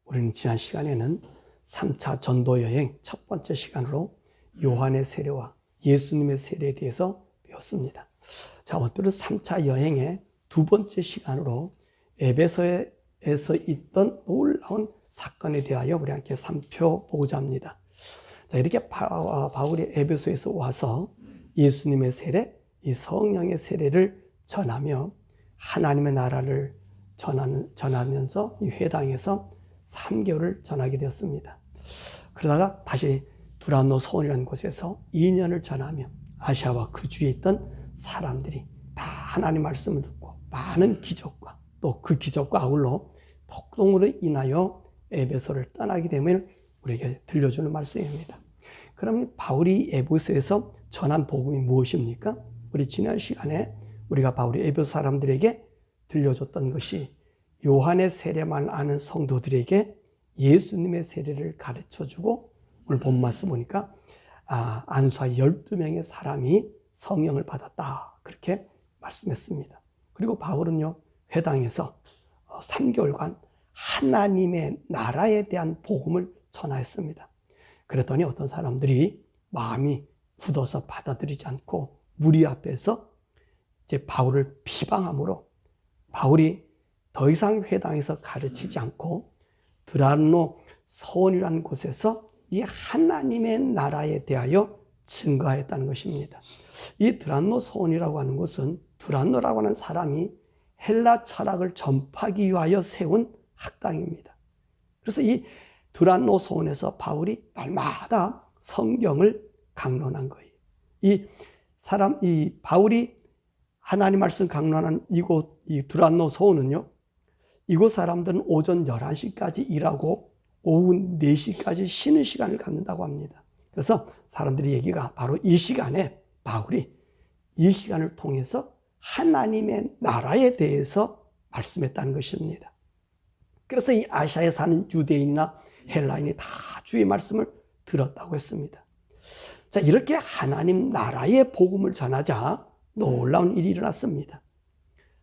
우리는 지난 시간에는 3차 전도 여행 첫 번째 시간으로 요한의 세례와 예수님의 세례에 대해서 배웠습니다. 자, 오늘은 3차 여행의 두 번째 시간으로 에베소에서 있던 놀라운 사건에 대하여 우리 함께 살펴보고자 합니다. 자, 이렇게 바울이 에베소에서 와서 예수님의 세례, 이 성령의 세례를 전하며 하나님의 나라를 전하면서 이 회당에서 3개월을 전하게 되었습니다. 그러다가 다시 두란노 소원이라는 곳에서 2년을 전하며 아시아와 그 주위에 있던 사람들이 다 하나님 말씀을 듣고 많은 기적과 또 그 기적과 아울러 폭동으로 인하여 에베소를 떠나게 되면 우리에게 들려주는 말씀입니다. 그럼 바울이 에베소에서 전한 복음이 무엇입니까? 우리 지난 시간에 우리가 바울이 에베소 사람들에게 들려줬던 것이 요한의 세례만 아는 성도들에게 예수님의 세례를 가르쳐주고, 오늘 본 말씀 보니까 안수아 12명의 사람이 성령을 받았다, 그렇게 말씀했습니다. 그리고 바울은요, 회당에서 3개월간 하나님의 나라에 대한 복음을 전하였습니다. 그랬더니 어떤 사람들이 마음이 굳어서 받아들이지 않고 무리 앞에서 이제 바울을 비방함으로 바울이 더 이상 회당에서 가르치지 않고 두란노 소원이라는 곳에서 이 하나님의 나라에 대하여 증거하였다는 것입니다. 이 두란노 소원이라고 하는 것은 두란노라고 하는 사람이 헬라 철학을 전파하기 위하여 세운 학당입니다. 그래서 이 두란노 소원에서 바울이 날마다 성경을 강론한 거예요. 이 바울이 하나님 말씀 강론한 이곳, 이 두란노 소원은요, 이곳 사람들은 오전 11시까지 일하고 오후 4시까지 쉬는 시간을 갖는다고 합니다. 그래서 사람들이 얘기가 바로 이 시간에 바울이 이 시간을 통해서 하나님의 나라에 대해서 말씀했다는 것입니다. 그래서 이 아시아에 사는 유대인이나 헬라인이 다 주의 말씀을 들었다고 했습니다. 자, 이렇게 하나님 나라의 복음을 전하자 놀라운 일이 일어났습니다.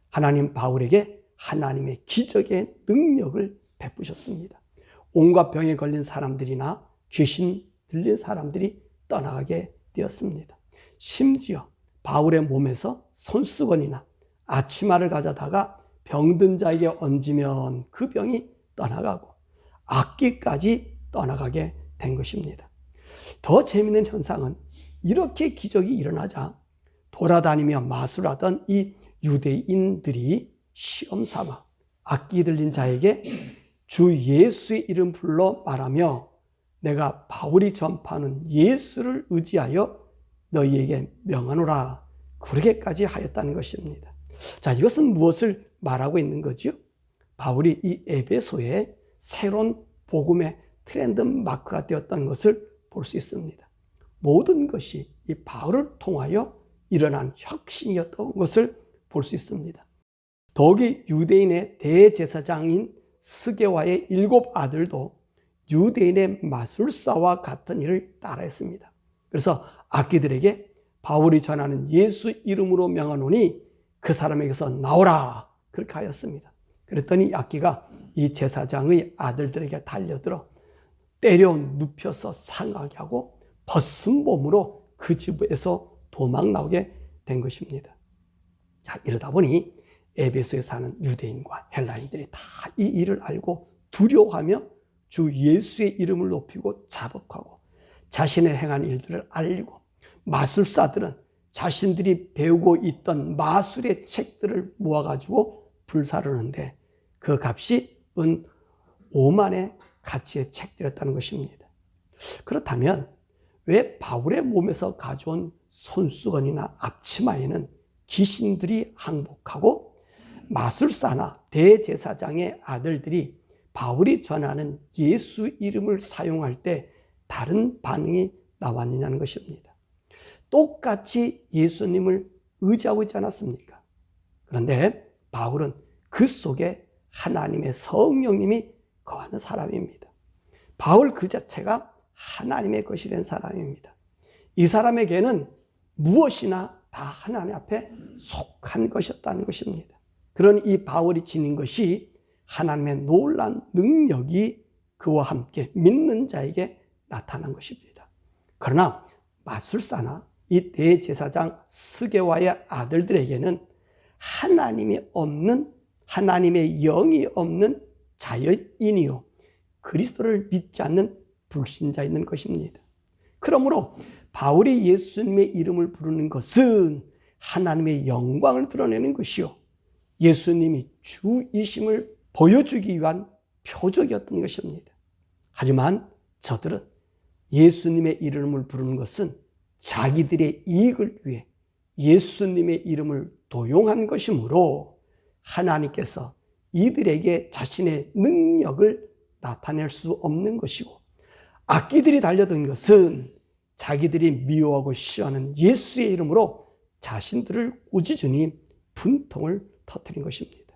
하나님 바울에게 하나님의 기적의 능력을 베푸셨습니다. 온갖 병에 걸린 사람들이나 귀신 들린 사람들이 떠나가게 되었습니다. 심지어 바울의 몸에서 손수건이나 앞치마를 가져다가 병든 자에게 얹으면 그 병이 떠나가고 악기까지 떠나가게 된 것입니다. 더 재미있는 현상은 이렇게 기적이 일어나자 돌아다니며 마술하던 이 유대인들이 시험 삼아 악기 들린 자에게 주 예수의 이름 불러 말하며 내가 바울이 전파하는 예수를 의지하여 너희에게 명하노라, 그렇게까지 하였다는 것입니다. 자, 이것은 무엇을 말하고 있는 거죠? 바울이 이 에베소에 새로운 복음의 트렌드 마크가 되었다는 것을 볼 수 있습니다. 모든 것이 이 바울을 통하여 일어난 혁신이었던 것을 볼 수 있습니다. 더욱이 유대인의 대제사장인 스게와의 7 아들도 유대인의 마술사와 같은 일을 따라했습니다. 그래서 악기들에게 바울이 전하는 예수 이름으로 명하노니 그 사람에게서 나오라, 그렇게 하였습니다. 그랬더니 악기가 이 제사장의 아들들에게 달려들어 때려 눕혀서 상하게 하고 벗은 몸으로 그 집에서 도망 나오게 된 것입니다. 자, 이러다 보니 에베소에 사는 유대인과 헬라인들이 다 이 일을 알고 두려워하며 주 예수의 이름을 높이고 자복하고 자신의 행한 일들을 알리고 마술사들은 자신들이 배우고 있던 마술의 책들을 모아가지고 불사르는데 그 값이 은 5만의 가치의 책들이었다는 것입니다. 그렇다면 왜 바울의 몸에서 가져온 손수건이나 앞치마에는 귀신들이 항복하고 마술사나 대제사장의 아들들이 바울이 전하는 예수 이름을 사용할 때 다른 반응이 나왔느냐는 것입니다. 똑같이 예수님을 의지하고 있지 않았습니까? 그런데 바울은 그 속에 하나님의 성령님이 거하는 사람입니다. 바울 그 자체가 하나님의 것이 된 사람입니다. 이 사람에게는 무엇이나 다 하나님 앞에 속한 것이었다는 것입니다. 그런 이 바울이 지닌 것이 하나님의 놀라운 능력이 그와 함께 믿는 자에게 나타난 것입니다. 그러나 마술사나 이 대제사장 스게와의 아들들에게는 하나님이 없는, 하나님의 영이 없는 자연인이요 그리스도를 믿지 않는 불신자인 것입니다. 그러므로 바울이 예수님의 이름을 부르는 것은 하나님의 영광을 드러내는 것이요 예수님이 주이심을 보여주기 위한 표적이었던 것입니다. 하지만 저들은 예수님의 이름을 부르는 것은 자기들의 이익을 위해 예수님의 이름을 도용한 것이므로 하나님께서 이들에게 자신의 능력을 나타낼 수 없는 것이고, 악기들이 달려든 것은 자기들이 미워하고 싫어하는 예수의 이름으로 자신들을 꾸짖으니 분통을 터뜨린 것입니다.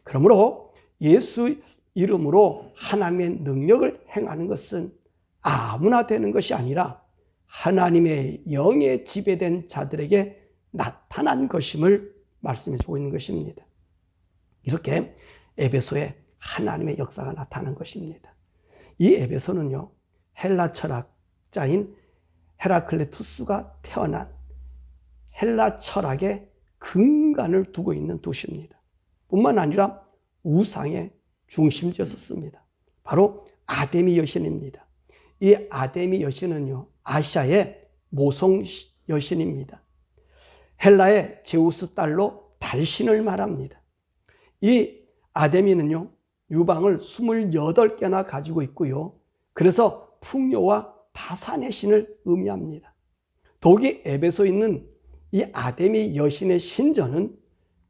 그러므로 예수 이름으로 하나님의 능력을 행하는 것은 아무나 되는 것이 아니라 하나님의 영에 지배된 자들에게 나타난 것임을 말씀해 주고 있는 것입니다. 이렇게 에베소에 하나님의 역사가 나타난 것입니다. 이 에베소는요, 헬라 철학자인 헤라클레투스가 태어난 헬라 철학의 근간을 두고 있는 도시입니다. 뿐만 아니라 우상의 중심지였습니다. 바로 아데미 여신입니다. 이 아데미 여신은요, 아시아의 모성 여신입니다. 헬라의 제우스 딸로 달신을 말합니다. 이 아데미는요, 유방을 28개나 가지고 있고요. 그래서 풍요와 다산의 신을 의미합니다. 더욱이 에베소에 있는 이 아데미 여신의 신전은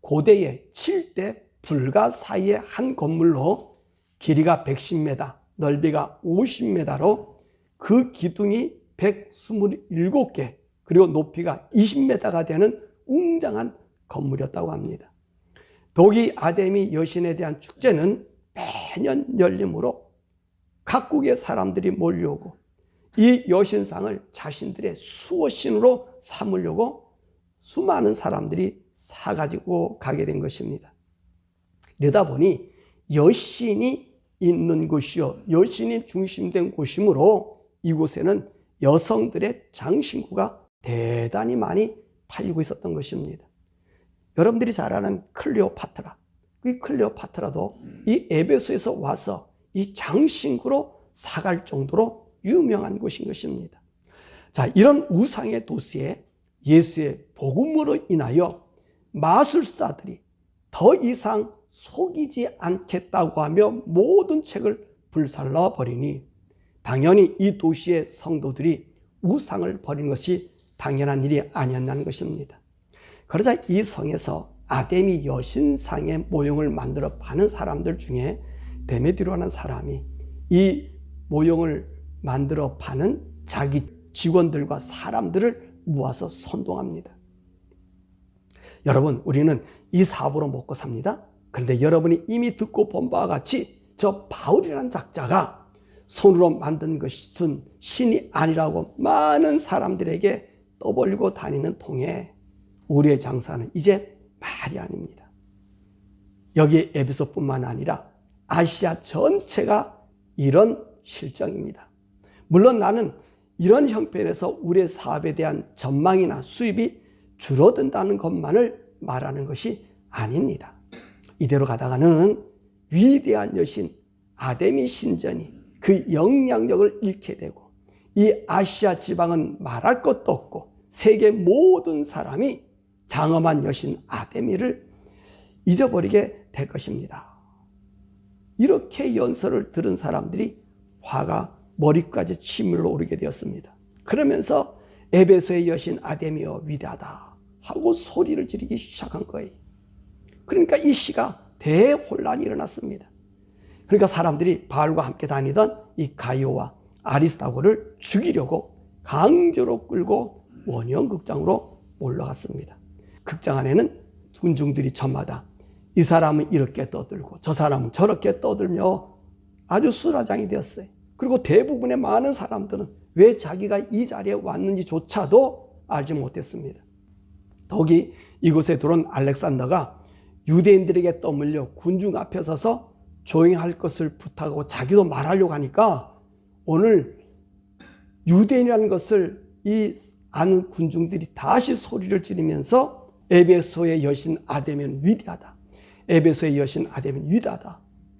고대의 7대 불가 사이의 한 건물로 길이가 110m, 넓이가 50m로 그 기둥이 127개, 그리고 높이가 20m가 되는 웅장한 건물이었다고 합니다. 더욱이 아데미 여신에 대한 축제는 매년 열리므로 각국의 사람들이 몰려오고 이 여신상을 자신들의 수호신으로 삼으려고 수많은 사람들이 사가지고 가게 된 것입니다. 이러다 보니 여신이 있는 곳이요, 여신이 중심된 곳이므로 이곳에는 여성들의 장신구가 대단히 많이 팔리고 있었던 것입니다. 여러분들이 잘 아는 클레오파트라, 그 클레오파트라도 이 에베소에서 와서 이 장신구로 사갈 정도로 유명한 곳인 것입니다. 자, 이런 우상의 도시에 예수의 복음으로 인하여 마술사들이 더 이상 속이지 않겠다고 하며 모든 책을 불살라 버리니 당연히 이 도시의 성도들이 우상을 버리는 것이 당연한 일이 아니었다는 것입니다. 그러자 이 성에서 아데미 여신상의 모형을 만들어 파는 사람들 중에 데메드로라는 사람이 이 모형을 만들어 파는 자기 직원들과 사람들을 모아서 선동합니다. 여러분, 우리는 이 사업으로 먹고 삽니다. 그런데 여러분이 이미 듣고 본 바와 같이 저 바울이라는 작자가 손으로 만든 것은 신이 아니라고 많은 사람들에게 떠벌리고 다니는 통에 우리의 장사는 이제 말이 아닙니다. 여기 에베소뿐만 아니라 아시아 전체가 이런 실정입니다. 물론 나는 이런 형편에서 우리의 사업에 대한 전망이나 수입이 줄어든다는 것만을 말하는 것이 아닙니다. 이대로 가다가는 위대한 여신 아데미 신전이 그 영향력을 잃게 되고 이 아시아 지방은 말할 것도 없고 세계 모든 사람이 장엄한 여신 아데미를 잊어버리게 될 것입니다. 이렇게 연설을 들은 사람들이 화가 머리까지 치밀러 오르게 되었습니다. 그러면서 에베소의 여신 아데미여 위대하다 하고 소리를 지르기 시작한 거예요. 그러니까 이 시가 대혼란이 일어났습니다. 그러니까 사람들이 바울과 함께 다니던 이 가이오와 아리스타고를 죽이려고 강제로 끌고 원형극장으로 올라갔습니다. 극장 안에는 군중들이 저마다 이 사람은 이렇게 떠들고 저 사람은 저렇게 떠들며 아주 수라장이 되었어요. 그리고 대부분의 많은 사람들은 왜 자기가 이 자리에 왔는지조차도 알지 못했습니다. 더욱이 이곳에 들어온 알렉산더가 유대인들에게 떠밀려 군중 앞에 서서 조용히 할 것을 부탁하고 자기도 말하려고 하니까 오늘 유대인이라는 것을 이 아는 군중들이 다시 소리를 지르면서 에베소의 여신 아데미는 위대하다. 에베소의 여신 아데미는 위대하다.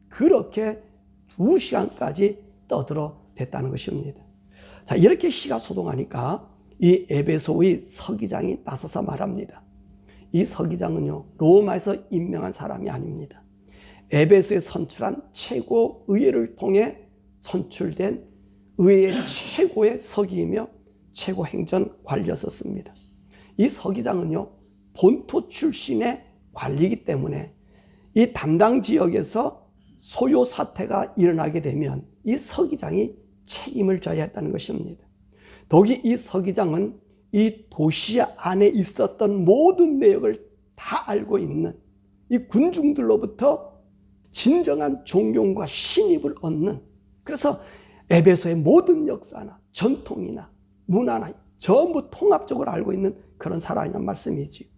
그렇게 2시간까지 떠들어 댔다는 것입니다. 자, 이렇게 시가 소동하니까 이 에베소의 서기장이 나서서 말합니다. 이 서기장은요, 로마에서 임명한 사람이 아닙니다. 에베소에 선출한 최고 의회를 통해 선출된 의회의 최고의 서기이며 최고 행정 관리였었습니다. 이 서기장은요, 본토 출신의 관리이기 때문에 이 담당 지역에서 소요 사태가 일어나게 되면 이 서기장이 책임을 져야 했다는 것입니다. 더욱이 이 서기장은 이 도시 안에 있었던 모든 내역을 다 알고 있는 이 군중들로부터 진정한 존경과 신입을 얻는, 그래서 에베소의 모든 역사나 전통이나 문화나 전부 통합적으로 알고 있는 그런 사람이란 말씀이지.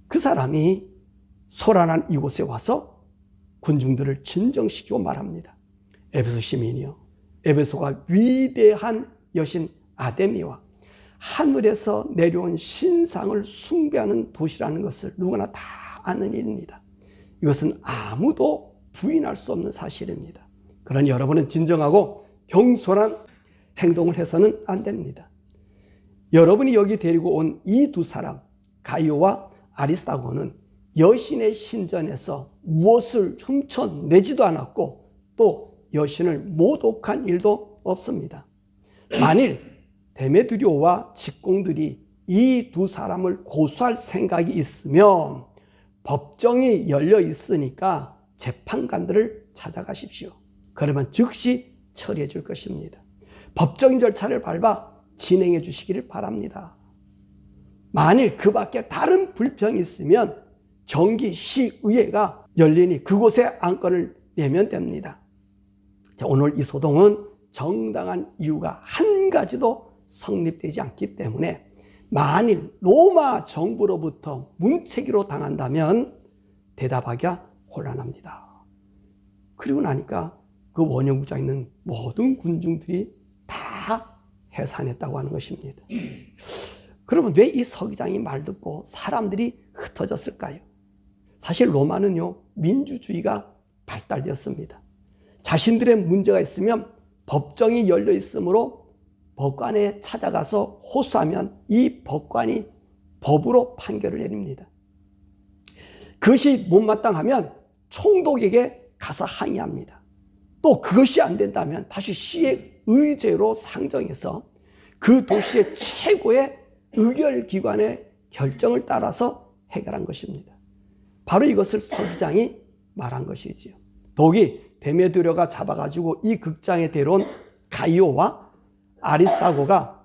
그 사람이 소란한 이곳에 와서 군중들을 진정시키고 말합니다. 에베소 시민이요, 에베소가 위대한 여신 아데미와 하늘에서 내려온 신상을 숭배하는 도시라는 것을 누구나 다 아는 일입니다. 이것은 아무도 부인할 수 없는 사실입니다. 그러니 여러분은 진정하고 경솔한 행동을 해서는 안 됩니다. 여러분이 여기 데리고 온 이 두 사람, 가이오와 아리스타고는 여신의 신전에서 무엇을 훔쳐내지도 않았고 또 여신을 모독한 일도 없습니다. 만일 데메드리오와 직공들이 이 두 사람을 고소할 생각이 있으면 법정이 열려 있으니까 재판관들을 찾아가십시오. 그러면 즉시 처리해 줄 것입니다. 법적인 절차를 밟아 진행해 주시기를 바랍니다. 만일 그 밖에 다른 불평이 있으면 경기시의회가 열리니 그곳에 안건을 내면 됩니다. 자, 오늘 이 소동은 정당한 이유가 한 가지도 성립되지 않기 때문에 만일 로마 정부로부터 문체기로 당한다면 대답하기가 곤란합니다. 그리고 나니까 그 원형구장에 있는 모든 군중들이 다 해산했다고 하는 것입니다. 그러면 왜 이 서기장이 말 듣고 사람들이 흩어졌을까요? 사실 로마는요, 민주주의가 발달되었습니다. 자신들의 문제가 있으면 법정이 열려 있으므로 법관에 찾아가서 호소하면 이 법관이 법으로 판결을 내립니다. 그것이 못마땅하면 총독에게 가서 항의합니다. 또 그것이 안 된다면 다시 시의 의제로 상정해서 그 도시의 최고의 의결기관의 결정을 따라서 해결한 것입니다. 바로 이것을 서기장이 말한 것이지요. 더욱이 데메드리오가 잡아가지고 이 극장에 데려온 가이오와 아리스타고가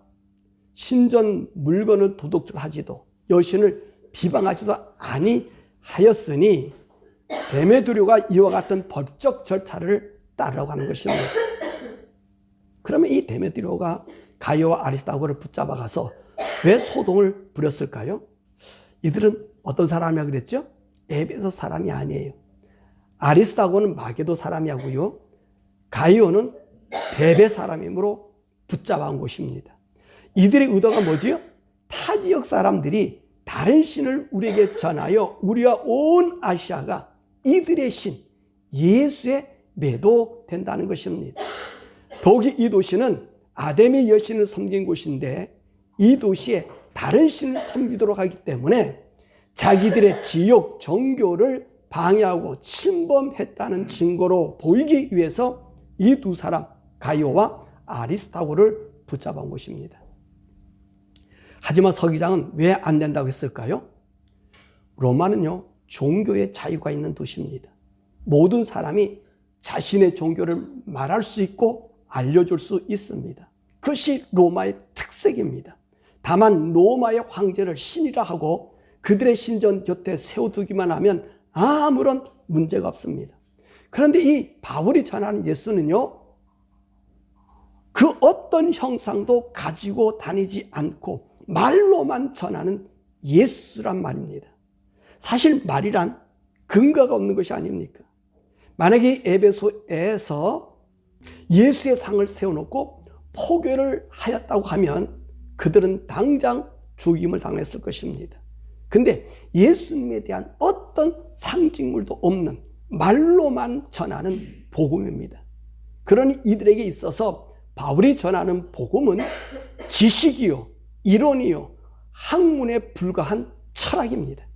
신전 물건을 도둑질하지도 여신을 비방하지도 아니하였으니 데메드리오가 이와 같은 법적 절차를 따르라고 하는 것입니다. 그러면 이 데메드리오가 가이오와 아리스타고를 붙잡아 가서 왜 소동을 부렸을까요? 이들은 어떤 사람이라고 그랬죠? 에베소 사람이 아니에요. 아리스타고는 마게도 사람이고요. 가이오는 베베 사람이므로 붙잡아 온 것입니다. 이들의 의도가 뭐지요? 타 지역 사람들이 다른 신을 우리에게 전하여 우리와 온 아시아가 이들의 신 예수에 매도된다는 것입니다. 더욱이 이 도시는 아데미 여신을 섬긴 곳인데 이 도시에 다른 신을 섬기도록 하기 때문에 자기들의 지역 종교를 방해하고 침범했다는 증거로 보이기 위해서 이 두 사람 가이오와 아리스타고를 붙잡아 온 것입니다. 하지만 서기장은 왜 안 된다고 했을까요? 로마는요, 종교의 자유가 있는 도시입니다. 모든 사람이 자신의 종교를 말할 수 있고 알려줄 수 있습니다. 그것이 로마의 특색입니다. 다만 로마의 황제를 신이라 하고 그들의 신전 곁에 세워두기만 하면 아무런 문제가 없습니다. 그런데 이 바울이 전하는 예수는요, 그 어떤 형상도 가지고 다니지 않고 말로만 전하는 예수란 말입니다. 사실 말이란 근거가 없는 것이 아닙니까? 만약에 에베소에서 예수의 상을 세워놓고 포교를 하였다고 하면 그들은 당장 죽임을 당했을 것입니다. 근데 예수님에 대한 어떤 상징물도 없는 말로만 전하는 복음입니다. 그러니 이들에게 있어서 바울이 전하는 복음은 지식이요, 이론이요, 학문에 불과한 철학입니다.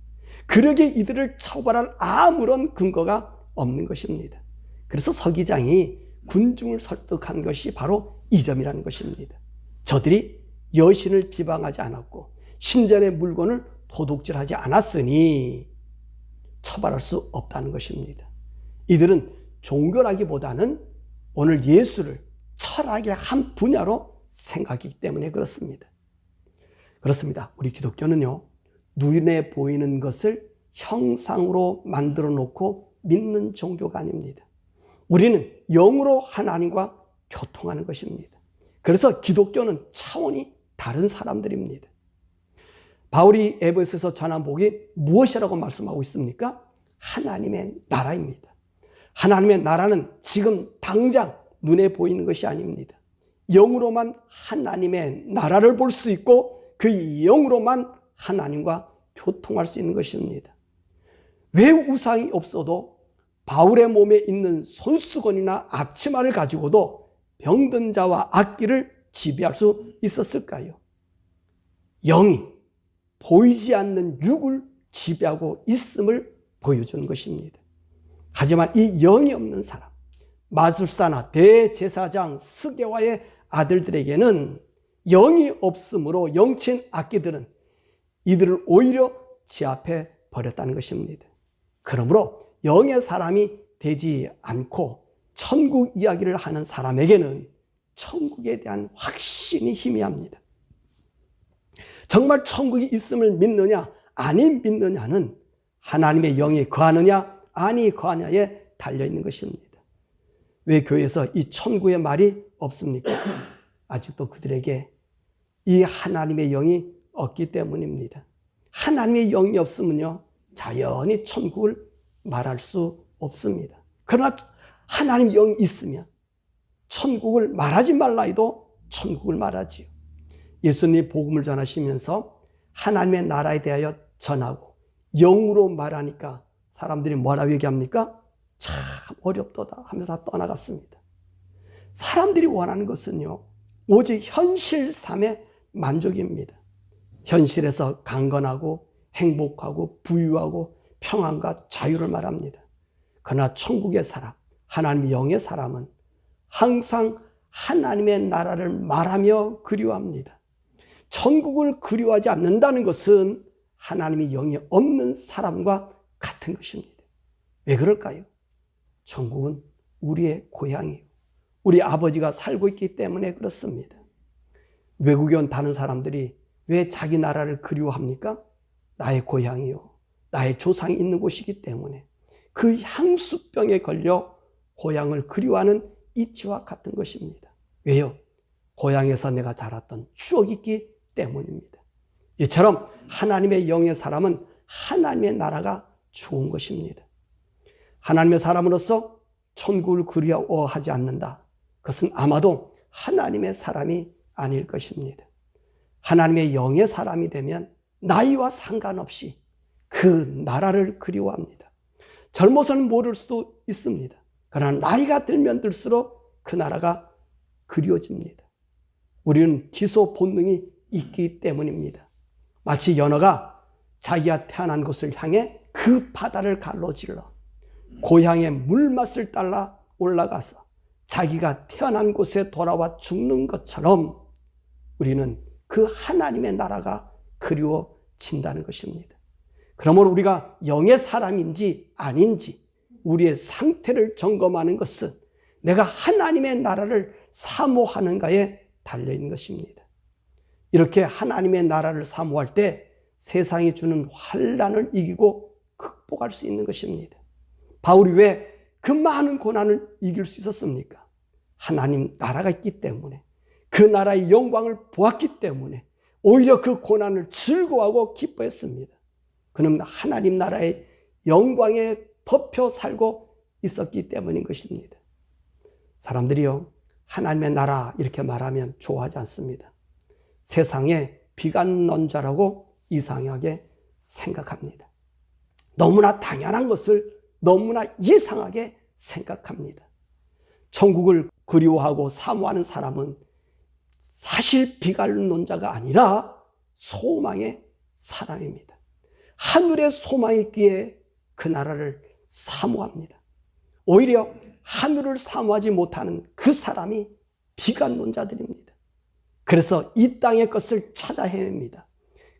그러기에 이들을 처벌할 아무런 근거가 없는 것입니다. 그래서 서기장이 군중을 설득한 것이 바로 이 점이라는 것입니다. 저들이 여신을 비방하지 않았고 신전의 물건을 도둑질하지 않았으니 처벌할 수 없다는 것입니다. 이들은 종교라기보다는 오늘 예수를 철학의 한 분야로 생각하기 때문에 그렇습니다. 그렇습니다. 우리 기독교는요, 눈에 보이는 것을 형상으로 만들어 놓고 믿는 종교가 아닙니다. 우리는 영으로 하나님과 교통하는 것입니다. 그래서 기독교는 차원이 다른 사람들입니다. 바울이 에베소에서 전한 복이 무엇이라고 말씀하고 있습니까? 하나님의 나라입니다. 하나님의 나라는 지금 당장 눈에 보이는 것이 아닙니다. 영으로만 하나님의 나라를 볼 수 있고 그 영으로만 하나님과 교통할 수 있는 것입니다. 왜 우상이 없어도 바울의 몸에 있는 손수건이나 앞치마를 가지고도 병든 자와 악귀를 지배할 수 있었을까요? 영이 보이지 않는 육을 지배하고 있음을 보여주는 것입니다. 하지만 이 영이 없는 사람, 마술사나 대제사장 스게와의 아들들에게는 영이 없으므로 영친 악귀들은 이들을 오히려 제압해 버렸다는 것입니다. 그러므로 영의 사람이 되지 않고 천국 이야기를 하는 사람에게는 천국에 대한 확신이 희미합니다. 정말 천국이 있음을 믿느냐 아니 믿느냐는 하나님의 영이 거하느냐 아니 거하냐에 달려있는 것입니다. 왜 교회에서 이 천국의 말이 없습니까? 아직도 그들에게 이 하나님의 영이 없기 때문입니다. 하나님의 영이 없으면요, 자연히 천국을 말할 수 없습니다. 그러나 하나님의 영이 있으면 천국을 말하지 말라 해도 천국을 말하지요. 예수님이 복음을 전하시면서 하나님의 나라에 대하여 전하고 영으로 말하니까 사람들이 뭐라고 얘기합니까? 참 어렵도다 하면서 다 떠나갔습니다. 사람들이 원하는 것은요, 오직 현실 삶의 만족입니다. 현실에서 강건하고 행복하고 부유하고 평안과 자유를 말합니다. 그러나 천국의 사람, 하나님의 영의 사람은 항상 하나님의 나라를 말하며 그리워합니다. 천국을 그리워하지 않는다는 것은 하나님의 영이 없는 사람과 같은 것입니다. 왜 그럴까요? 천국은 우리의 고향이에요. 우리 아버지가 살고 있기 때문에 그렇습니다. 외국에 온 다른 사람들이 왜 자기 나라를 그리워합니까? 나의 고향이요, 나의 조상이 있는 곳이기 때문에 그 향수병에 걸려 고향을 그리워하는 이치와 같은 것입니다. 왜요? 고향에서 내가 자랐던 추억이 있기 때문입니다. 이처럼 하나님의 영의 사람은 하나님의 나라가 좋은 것입니다. 하나님의 사람으로서 천국을 그리워하지 않는다. 그것은 아마도 하나님의 사람이 아닐 것입니다. 하나님의 영의 사람이 되면 나이와 상관없이 그 나라를 그리워합니다. 젊어서는 모를 수도 있습니다. 그러나 나이가 들면 들수록 그 나라가 그리워집니다. 우리는 기소 본능이 있기 때문입니다. 마치 연어가 자기가 태어난 곳을 향해 그 바다를 가로질러 고향의 물맛을 따라 올라가서 자기가 태어난 곳에 돌아와 죽는 것처럼 우리는 그 하나님의 나라가 그리워진다는 것입니다. 그러므로 우리가 영의 사람인지 아닌지 우리의 상태를 점검하는 것은 내가 하나님의 나라를 사모하는가에 달려있는 것입니다. 이렇게 하나님의 나라를 사모할 때 세상이 주는 환난을 이기고 극복할 수 있는 것입니다. 바울이 왜 그 많은 고난을 이길 수 있었습니까? 하나님 나라가 있기 때문에, 그 나라의 영광을 보았기 때문에 오히려 그 고난을 즐거워하고 기뻐했습니다. 그는 하나님 나라의 영광에 덮여 살고 있었기 때문인 것입니다. 사람들이요, 하나님의 나라 이렇게 말하면 좋아하지 않습니다. 세상에 비관론자라고 이상하게 생각합니다. 너무나 당연한 것을 너무나 이상하게 생각합니다. 천국을 그리워하고 사모하는 사람은 사실 비관론자가 아니라 소망의 사람입니다. 하늘에 소망이 있기에 그 나라를 사모합니다. 오히려 하늘을 사모하지 못하는 그 사람이 비관론자들입니다. 그래서 이 땅의 것을 찾아 헤맵니다.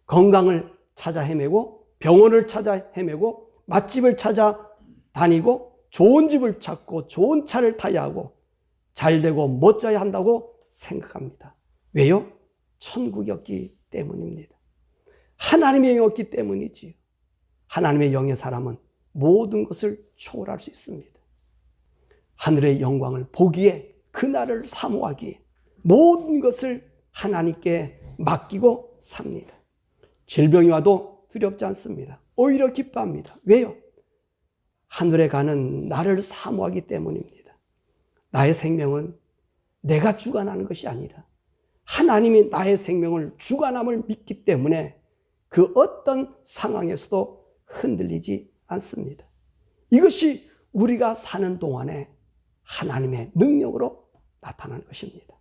건강을 찾아 헤매고, 병원을 찾아 헤매고, 맛집을 찾아 다니고, 좋은 집을 찾고, 좋은 차를 타야 하고, 잘되고 멋져야 한다고 생각합니다. 왜요? 천국이 없기 때문입니다. 하나님의 영이 없기 때문이지요. 하나님의 영의 사람은 모든 것을 초월할 수 있습니다. 하늘의 영광을 보기에, 그날을 사모하기에 모든 것을 하나님께 맡기고 삽니다. 질병이 와도 두렵지 않습니다. 오히려 기뻐합니다. 왜요? 하늘에 가는 나를 사모하기 때문입니다. 나의 생명은 내가 주관하는 것이 아니라 하나님이 나의 생명을 주관함을 믿기 때문에 그 어떤 상황에서도 흔들리지 않습니다. 이것이 우리가 사는 동안에 하나님의 능력으로 나타나는 것입니다.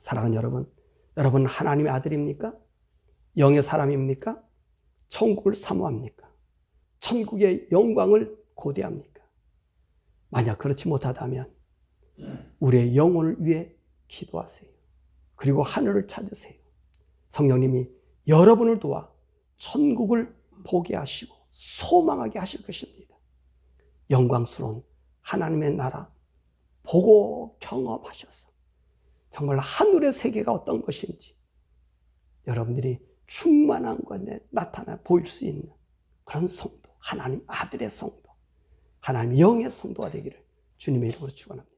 사랑하는 여러분, 여러분 하나님의 아들입니까? 영의 사람입니까? 천국을 사모합니까? 천국의 영광을 고대합니까? 만약 그렇지 못하다면 우리의 영혼을 위해 기도하세요. 그리고 하늘을 찾으세요. 성령님이 여러분을 도와 천국을 보게 하시고 소망하게 하실 것입니다. 영광스러운 하나님의 나라 보고 경험하셔서 정말 하늘의 세계가 어떤 것인지 여러분들이 충만한 것에 나타나 보일 수 있는 그런 성도, 하나님 아들의 성도, 하나님 영의 성도가 되기를 주님의 이름으로 축원합니다.